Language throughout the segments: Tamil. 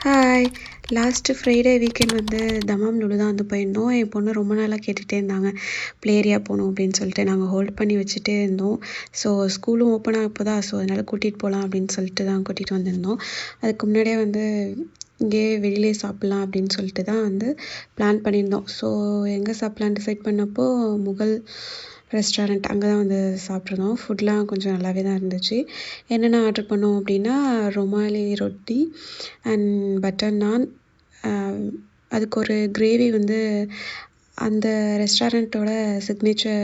ஹாய்! லாஸ்ட்டு ஃப்ரைடே வீக்கெண்ட் வந்து தமாம் லுலு தான் வந்து போயிருந்தோம். என் பொண்ணு ரொம்ப நாளா கேட்டுட்டே இருந்தாங்க. ப்ளே ஏரியா போணும் அப்படின்னு சொல்லிட்டு. நாங்க ஹோல்ட் பண்ணி வச்சுட்டே இருந்தோம். ஸோ ஸ்கூலும் ஓப்பன் ஆக போதா, ஸோ அதனால கூட்டிட்டு போலாம் அப்படின்னு சொல்லிட்டு தான் கூட்டிட்டு வந்திருந்தோம். அதுக்கு முன்னாடியே வந்து இங்கேயே வெளியிலேயே சாப்பிட்லாம் அப்படின்னு சொல்லிட்டு தான் வந்து பிளான் பண்ணியிருந்தோம். ஸோ எங்கே சாப்பிட்லான்னு டிசைட் பண்ணப்போ முகல் ரெஸ்டாரண்ட் அங்கே தான் வந்து சாப்பிட்ருந்தோம். ஃபுட்லாம் கொஞ்சம் நல்லாவே தான் இருந்துச்சு. என்னென்ன ஆர்டர் பண்ணோம் அப்படின்னா, ரொமாலி ரொட்டி அண்ட் பட்டர் நான், அதுக்கு ஒரு கிரேவி வந்து அந்த ரெஸ்டாரண்ட்டோட சிக்னேச்சர்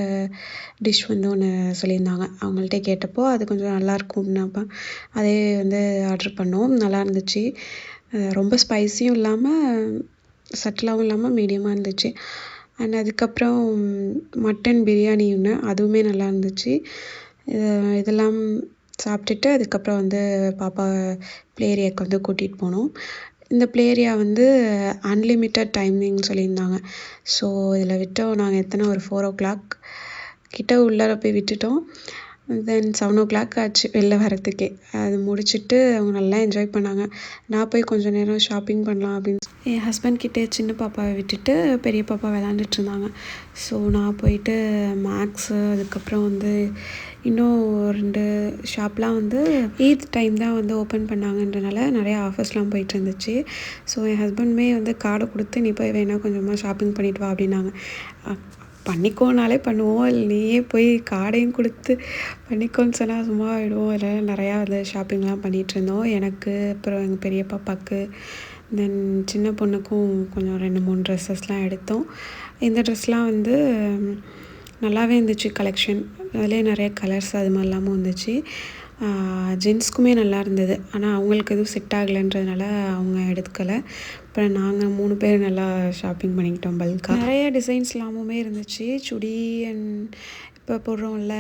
டிஷ் வந்து ஒன்று சொல்லியிருந்தாங்க. அவங்கள்ட்ட கேட்டப்போ அது கொஞ்சம் நல்லாயிருக்கும்னாப்ப அதே வந்து ஆர்டர் பண்ணோம். நல்லா இருந்துச்சு. ரொம்ப ஸ்பைஸியும் இல்லாமல் சட்டிலாகவும் இல்லாமல் மீடியமாக இருந்துச்சு. அண்ட் அதுக்கப்புறம் மட்டன் பிரியாணி ஒன்று, அதுவுமே நல்லா இருந்துச்சு. இதெல்லாம் சாப்பிட்டுட்டு அதுக்கப்புறம் வந்து பாப்பா ப்ளே ஏரியாவுக்கு வந்து கூட்டிகிட்டு போனோம். இந்த ப்ளே ஏரியா வந்து அன்லிமிட்டட் டைமிங் சொல்லியிருந்தாங்க. ஸோ இதில் விட்டோம் நாங்கள் எத்தனை ஒரு 4:00 கிட்ட உள்ளார போய் விட்டுட்டோம். தென் 7:00 ஆச்சு வெளில வரத்துக்கே. அது முடிச்சுட்டு அவங்க நல்லா என்ஜாய் பண்ணாங்க. நான் போய் கொஞ்சம் நேரம் ஷாப்பிங் பண்ணலாம் அப்படின்னு என் ஹஸ்பண்ட் கிட்டே சின்ன பாப்பாவை விட்டுட்டு பெரிய பாப்பா விளாண்டுட்டு இருந்தாங்க. ஸோ நான் போயிட்டு மேக்ஸு, அதுக்கப்புறம் வந்து இன்னும் 2 ஷாப்லாம் வந்து ஈத் டைம் தான் வந்து ஓப்பன் பண்ணாங்கன்றனால நிறையா ஆஃபர்ஸ்லாம் போயிட்டு இருந்துச்சு. ஸோ என் ஹஸ்பண்டுமே வந்து கார்டை கொடுத்து நீ போய் வேணால் கொஞ்சமாக ஷாப்பிங் பண்ணிட்டு வா அப்படின்னாங்க. பண்ணிக்கோனாலே பண்ணுவோம், இல்லை நீயே போய் கார்டையும் கொடுத்து பண்ணிக்கோன்னு சொன்னால் சும்மா ஆகிடுவோம். அதில் நிறையா வந்து ஷாப்பிங்லாம் பண்ணிகிட்ருந்தோம். எனக்கு, அப்புறம் எங்கள் பெரிய பாப்பாவுக்கு, தென் சின்ன பொண்ணுக்கும் கொஞ்சம் 2-3 ட்ரெஸ்ஸஸ்லாம் எடுத்தோம். இந்த ட்ரெஸ்லாம் வந்து நல்லாவே இருந்துச்சு கலெக்ஷன். அதிலே நிறைய கலர்ஸ் அது மாதிரிலாமும் இருந்துச்சு. ஜென்ஸ்க்குமே நல்லா இருந்தது. ஆனால் அவங்களுக்கு எதுவும் செட் ஆகலைன்றதுனால அவங்க எடுக்கலை. அப்புறம் நாங்கள் 3 பேர் நல்லா ஷாப்பிங் பண்ணிக்கிட்டோம் பல்காக. நிறைய டிசைன்ஸ்லாமுமே இருந்துச்சு. சுடி அண்ட் இப்போ போடுறோம்ல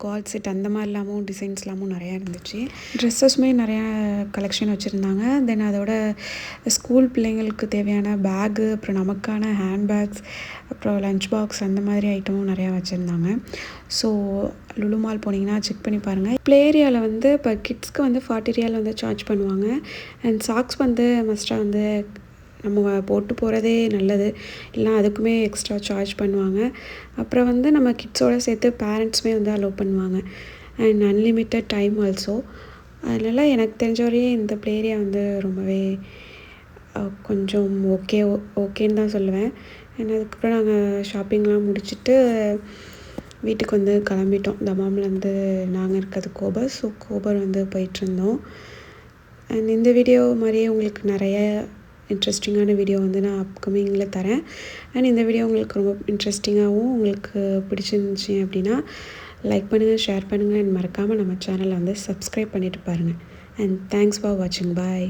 கார்ட் செட் அந்த மாதிரிலாமும் டிசைன்ஸ்லாமும் நிறையா இருந்துச்சு. ட்ரெஸ்ஸஸுமே நிறையா கலெக்ஷன் வச்சுருந்தாங்க. தென் அதோட ஸ்கூல் பிள்ளைங்களுக்கு தேவையான பேகு, அப்புறம் நமக்கான ஹேண்ட்பேக்ஸ், அப்புறம் லஞ்ச் பாக்ஸ் அந்த மாதிரி ஐட்டமும் நிறையா வச்சுருந்தாங்க. ஸோ லுலு மால் போனீங்கன்னா செக் பண்ணி பாருங்கள். ப்ளே ஏரியாவில் வந்து இப்போ கிட்ஸ்க்கு வந்து 40 ரியால் வந்து சார்ஜ் பண்ணுவாங்க. அண்ட் சாக்ஸ் வந்து மஸ்ட்டாக வந்து நம்ம போட்டு போகிறதே நல்லது, இல்லைனா அதுக்குமே எக்ஸ்ட்ரா சார்ஜ் பண்ணுவாங்க. அப்புறம் வந்து நம்ம கிட்ஸோடு சேர்த்து பேரண்ட்ஸுமே வந்து அலோவ் பண்ணுவாங்க. And unlimited time also. அதனால் எனக்கு தெரிஞ்ச வரையும் இந்த ப்ளே ஏரியா வந்து ரொம்பவே கொஞ்சம் ஓகேன்னு தான் சொல்லுவேன். அண்ட் அதுக்கப்புறம் நாங்கள் ஷாப்பிங்லாம் முடிச்சுட்டு வீட்டுக்கு வந்து கிளம்பிட்டோம். தமாம்லேருந்து நாங்கள் இருக்கிறது கோபர். ஸோ கோபர் வந்து போயிட்டுருந்தோம். அண்ட் இந்த வீடியோ மாதிரியே உங்களுக்கு நிறைய இன்ட்ரெஸ்டிங்கான வீடியோ வந்து நான் அப்கமிங்கில் தரேன். அண்ட் இந்த வீடியோ உங்களுக்கு ரொம்ப இன்ட்ரெஸ்டிங்காகவும் உங்களுக்கு பிடிச்சிருந்துச்சி அப்படின்னா லைக் பண்ணுங்கள், ஷேர் பண்ணுங்கள், அண்ட் மறக்காமல் நம்ம சேனலை வந்து சப்ஸ்கிரைப் பண்ணிவிட்டு பாருங்கள். அண்ட் தேங்க்ஸ் ஃபார் வாட்சிங். பாய்.